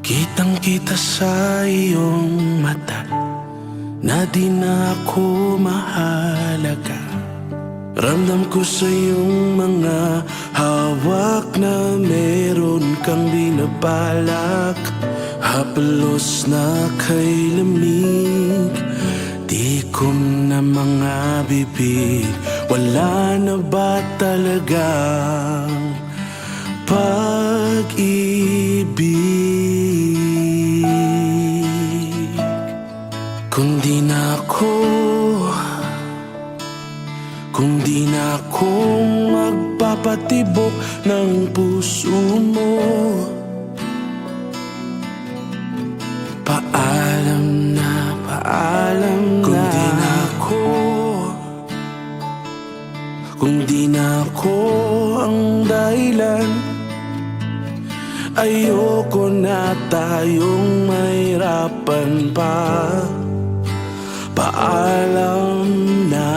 Kitang-kita sa iyong mata na di na ako mahalaga. Ramdam ko sa iyong mga hawak na meron kang binabalak. Hapelos na kay lamig, tikom na mga bibig. Wala na ba talagang pag-ibig? Kung di na ako magpapatibok ng puso mo, paalam na, paalam na. Kung di na ako ang dahilan, ayoko na tayong mahirapan pa. Paalam na.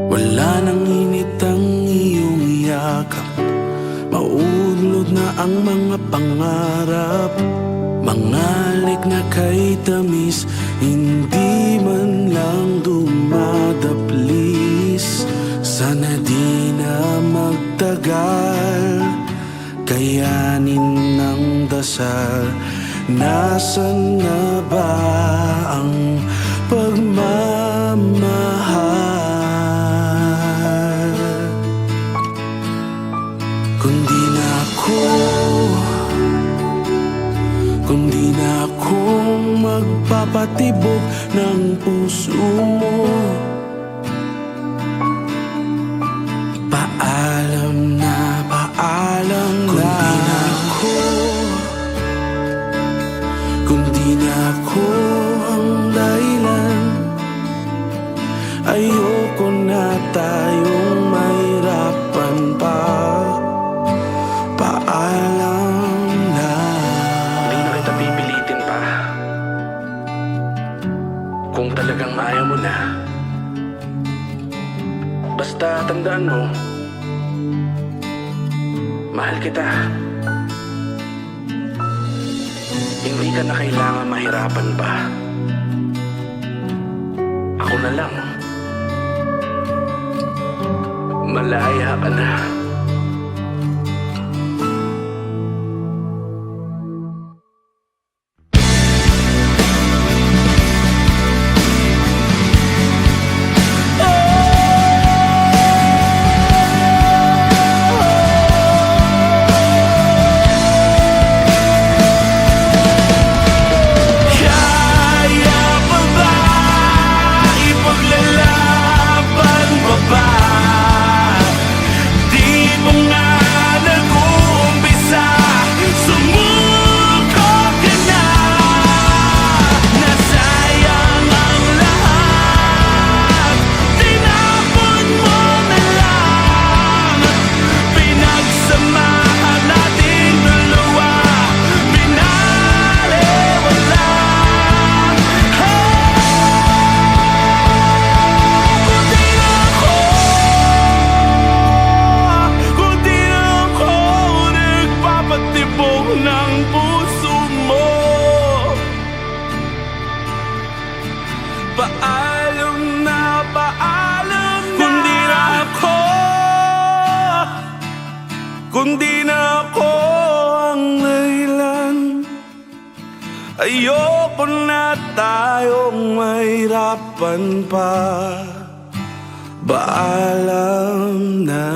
Wala nang init ang iyong yakap, mauunlod na ang mga pangarap. Mangalik na kay tamis, hindi man lang dumadaplis. Sana di na magtagal, kayanin ng dasal. Nasaan na ba ang pagmamahal? Kung di na ako magpapatibok ng puso mo, paalam na, paalam na. Kung di na ako ang dahilan, ayoko na tayong mahirapan pa. Paalam na. Hindi na kita pipilitin pa. Kung talagang ayaw mo na, basta tandaan mo, mahal kita. Hindi ka na kailangan mahirapan pa. Ako na lang. Malaya ka na. Paalam na, paalam na. Kung di na ako ang dahilan, ayoko na tayong mahirapan pa. Paalam na.